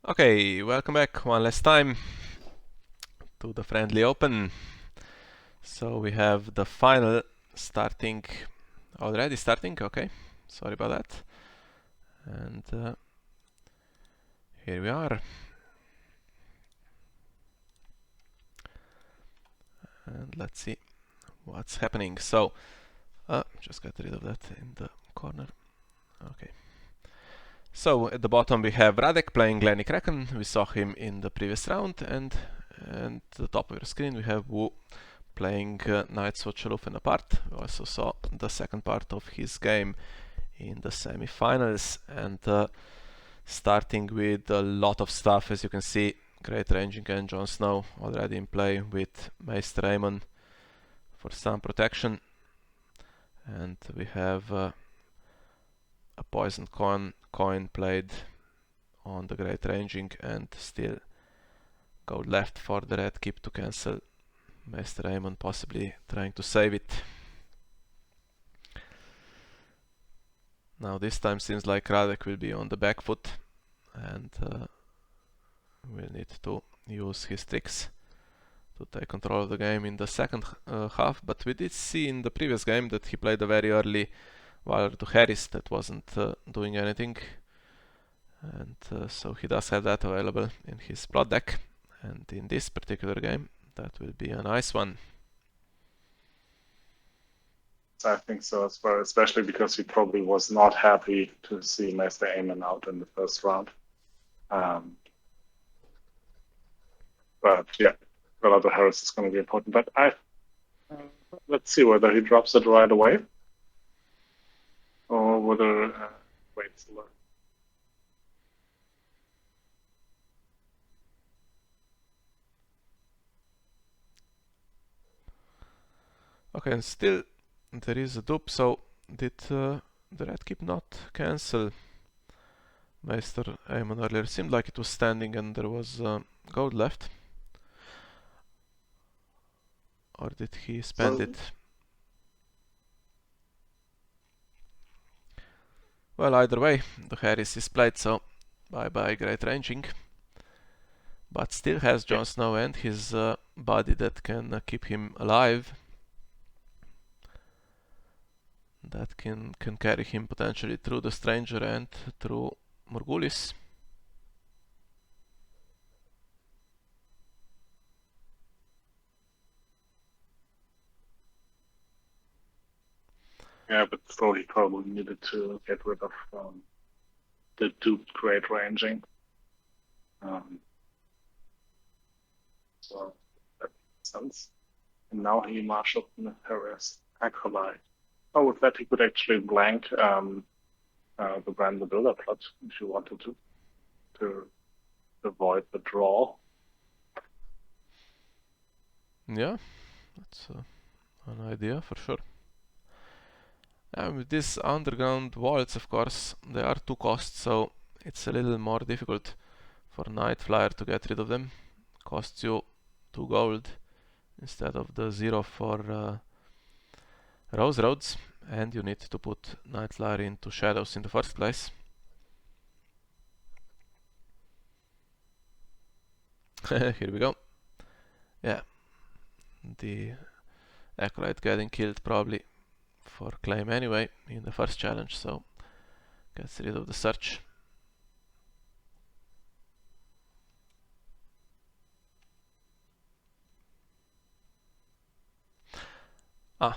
Okay, welcome back one last time to the Friendly Open. So we have the final starting, already starting, okay, sorry about that. And here we are. And let's see what's happening. So, just get rid of that in the corner. Okay. So at the bottom we have Radek playing Kraken. We saw him in the previous round, and at the top of your screen we have Wu playing Knights of Aloof and apart. We also saw the second part of his game in the semi-finals, and starting with a lot of stuff, as you can see. Great ranging and Jon Snow already in play with Maester Aemon for some protection, and we have a poisoned coin played on the great ranging, and still gold left for the red keep to cancel. Maester Aemon possibly trying to save it. Now this time seems like Radek will be on the back foot, and will need to use his tricks to take control of the game in the second half. But we did see in the previous game that he played a very early Warrior to Harris that wasn't doing anything, and so he does have that available in his blood deck, and in this particular game that will be a nice one. I think so as well, especially because he probably was not happy to see Master Aemon out in the first round. But yeah, Warrior to Harris is going to be important. But let's see whether he drops it right away or whether waits a little. Okay, and still there is a dupe, so did the red keep not cancel Maester Aemon earlier? It seemed like it was standing and there was gold left. Or did he spend it? Well, either way, the Harris is played, so bye-bye great ranging. But still has Jon Snow and his body that can keep him alive. That can carry him potentially through the Stranger and through Morghulis. Yeah, but still he probably needed to get rid of the duped great ranging. So that makes sense. And now he marshaled Harris Acolyte. Oh, with that he could actually blank the Brand the Builder plot if you wanted to avoid the draw. Yeah, that's an idea for sure. With these underground vaults, of course, there are 2 costs, so it's a little more difficult for Night Flyer to get rid of them. Costs you 2 gold instead of the 0 for Rose Roads, and you need to put Night Flyer into Shadows in the first place. Here we go. Yeah, the Acolyte getting killed probably for claim anyway in the first challenge, so gets rid of the search.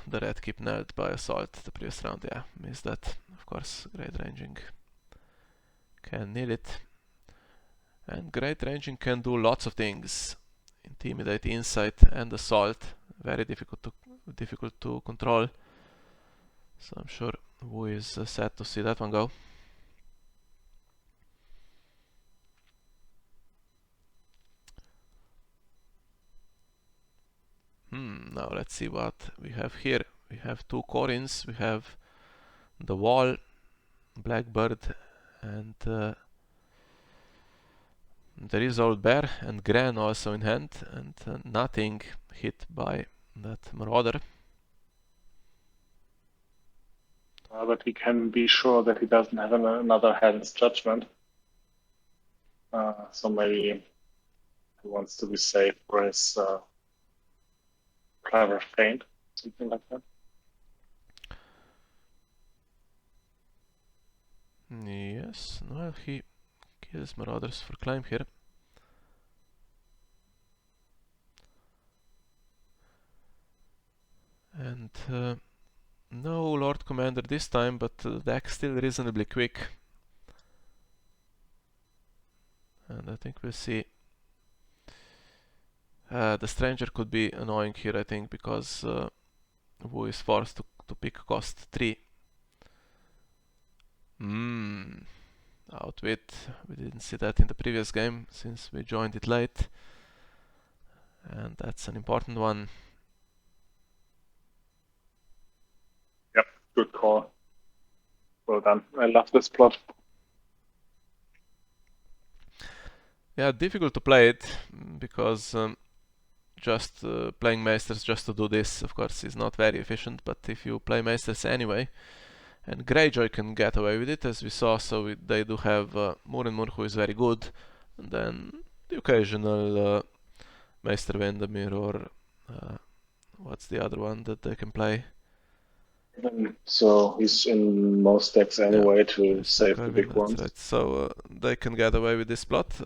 The red keep nailed by assault the previous round, yeah, missed that. Of course, great ranging can nail it. And great ranging can do lots of things. Intimidate, insight, and assault. Very difficult to control. So I'm sure Wu is sad to see that one go. Now let's see what we have here. We have 2 Corins, we have the Wall, Blackbird, and there is Old Bear and Gran also in hand, and nothing hit by that Marauder. But he can be sure that he doesn't have another Hand's Judgment. So maybe he wants to be safe for his clever feint, something like that. Yes, well, he kills Marauders for climb here. And no Lord Commander this time, but the deck still reasonably quick. And I think we'll see. The Stranger could be annoying here, I think, because Wu is forced to pick cost 3. Outwit. We didn't see that in the previous game since we joined it late. And that's an important one. Yep, good call. Well done. I love this plot. Yeah, difficult to play it because just playing Maesters just to do this, of course, is not very efficient. But if you play Maesters anyway, and Greyjoy can get away with it, as we saw, so they do have Moore, who is very good, and then the occasional Maester Vandermeer or what's the other one that they can play? So he's in most decks anyway to save the big ones. Right. So they can get away with this plot,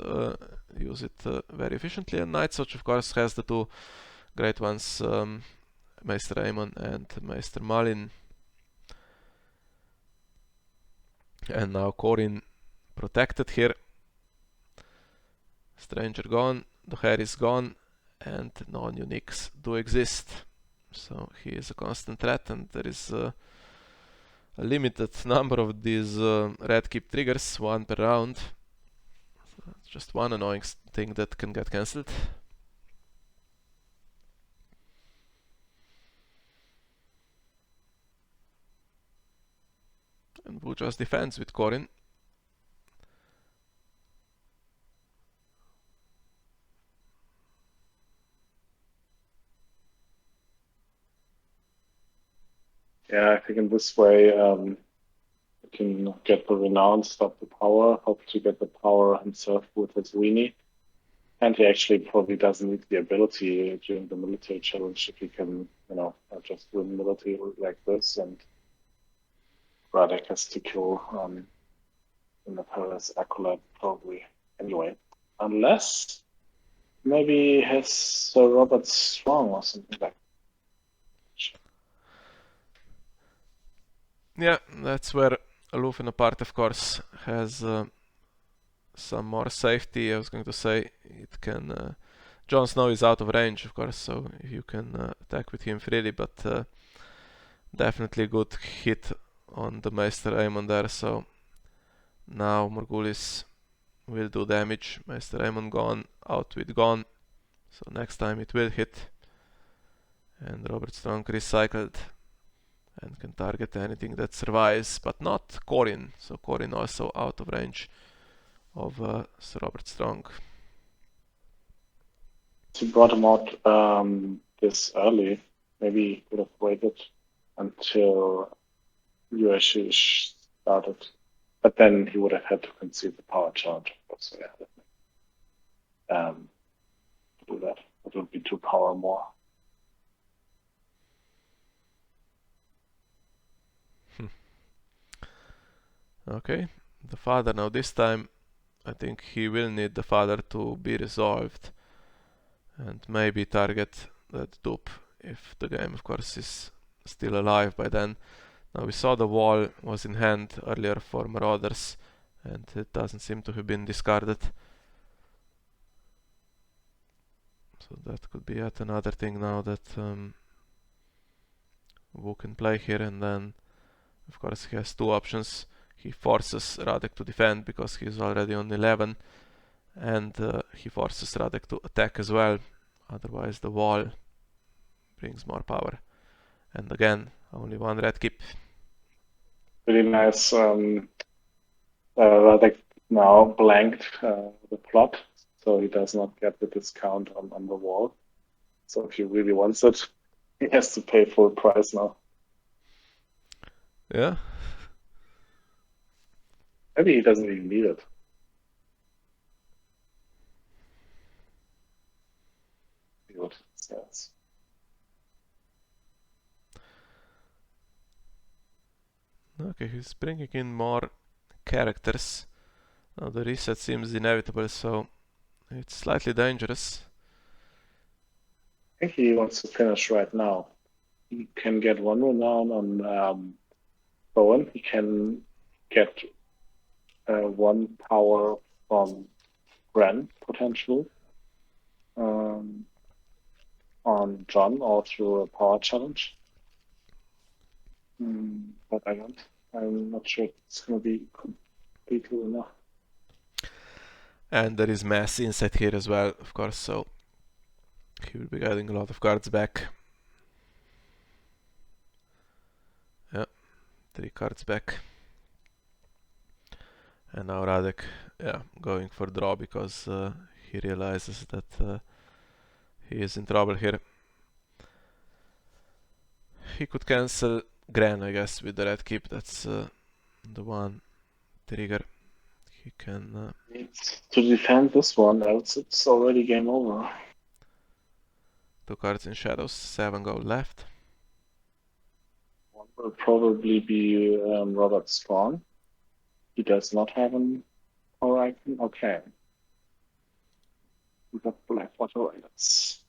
use it very efficiently, and Nightwatch of course has the two great ones, Meister Aemon and Meister Malin. And now Corin protected here. Stranger gone, the hair is gone, and non-uniques do exist. So he is a constant threat, and there is a limited number of these red keep triggers, one per round. So it's just one annoying thing that can get cancelled. And Wu just defends with Corin. Yeah, I think in this way you can get the renown, stop the power, hope to get the power himself with his weenie. And he actually probably doesn't need the ability during the military challenge if he can, just win military like this. And Radek has to kill in the Paris Acolyte probably anyway. Unless maybe he has Sir Robert Strong or something like that. Yeah, that's where Aloof in a part, of course, has some more safety. I was going to say it can. Jon Snow is out of range, of course, so you can attack with him freely, but definitely a good hit on the Meister Aemon there. So now Morghulis will do damage. Meister Aemon gone, Outwit gone. So next time it will hit. And Robert Strong recycled and can target anything that survives, but not Corin. So Corin also out of range of Sir Robert Strong. He brought him out this early. Maybe he could have waited until Yuechi started. But then he would have had to concede the power charge. So yeah, do that. It would be 2 power more. Okay, the father now this time I think he will need the father to be resolved and maybe target that dupe if the game of course is still alive by then. Now we saw the wall was in hand earlier for Marauders and it doesn't seem to have been discarded. So that could be yet another thing now that Wu can play here, and then of course he has two options. He forces Radek to defend because he's already on 11, and he forces Radek to attack as well, otherwise the wall brings more power. And again, only one red keep. Really nice. Radek now blanked the plot, so he does not get the discount on the wall. So if he really wants it, he has to pay full price now. Yeah. Maybe he doesn't even need it. sense. Okay, he's bringing in more characters. Now the reset seems inevitable, so it's slightly dangerous. I think he wants to finish right now. He can get one renown on Bowen. He can get one power from Gren, potentially, on John or through a power challenge. But I'm not sure it's going to be completely enough. And there is mass inside here as well, of course, so he will be getting a lot of cards back. Yeah, 3 cards back. And now Radek, yeah, going for draw because he realizes that he is in trouble here. He could cancel Gran, I guess, with the red keep. That's the one trigger. He can... Needs to defend this one, else it's already game over. 2 cards in shadows, 7 gold left. One will probably be Robert Strong. He does not have an power icon. Okay. We got black water raiders.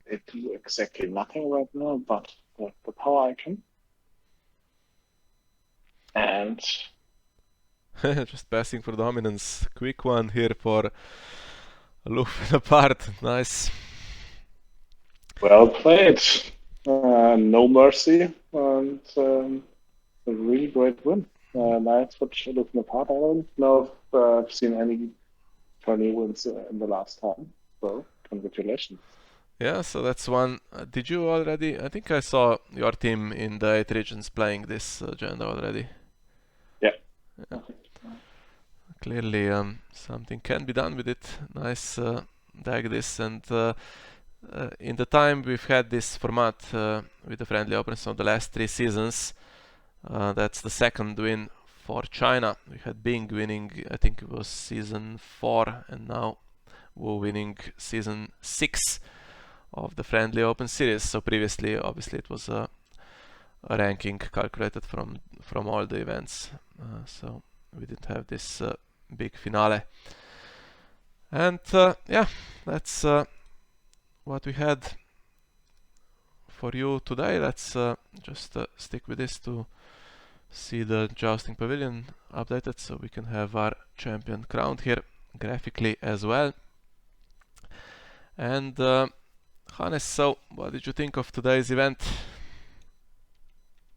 They do exactly nothing right now, but the power icon. And Just passing for dominance. Quick one here for Aloof and apart. Nice. well played. No mercy, and a really great win. Nice for looking apart. I don't know if I've seen any tourney wins in the last time. So congratulations. Yeah, so that's one. Did you already? I think I saw your team in the 8 regions playing this agenda already. Yeah. Clearly, something can be done with it. Nice deck this, and in the time we've had this format with the friendly opponents on the last 3 seasons, that's the second win for China. We had Bing winning, I think it was season 4, and now Wu winning season 6 of the friendly open series. So previously, obviously, it was a ranking calculated from all the events. So we didn't have this big finale. And yeah, that's what we had for you today. Let's just stick with this to see the jousting pavilion updated, so we can have our champion crowned here graphically as well. And Hannes, so what did you think of today's event?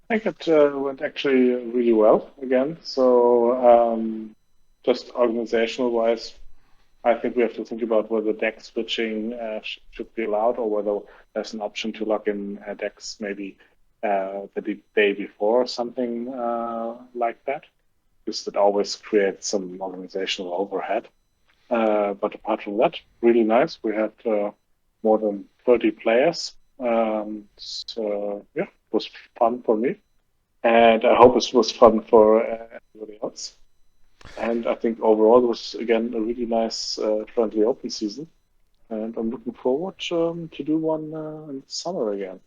I think it went actually really well again. So just organizational wise, I think we have to think about whether deck switching should be allowed, or whether there's an option to lock in decks maybe the day before or something like that, because that always creates some organizational overhead. But apart from that, really nice. We had more than 30 players. So yeah, it was fun for me. And I hope it was fun for everybody else. And I think overall it was, again, a really nice friendly open season. And I'm looking forward to do one in the summer again.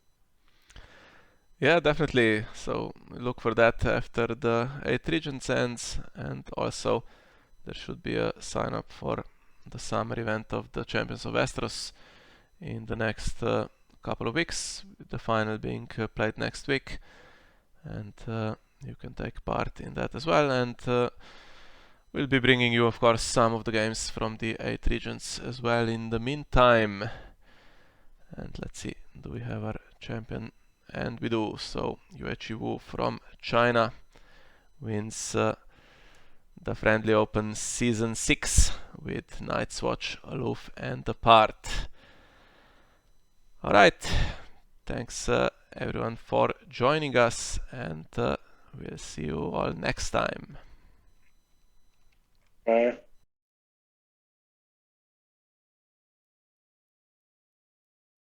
Yeah, definitely. So look for that after the 8 regions ends, and also there should be a sign up for the summer event of the Champions of Westeros in the next couple of weeks, with the final being played next week, and you can take part in that as well. And we'll be bringing you, of course, some of the games from the 8 regions as well in the meantime. And let's see, do we have our champion? And we do. So Yuechi Wu from China wins the Friendly Open Season 6 with Night's Watch, Aloof and Apart. Alright, thanks everyone for joining us, and we'll see you all next time. Bye.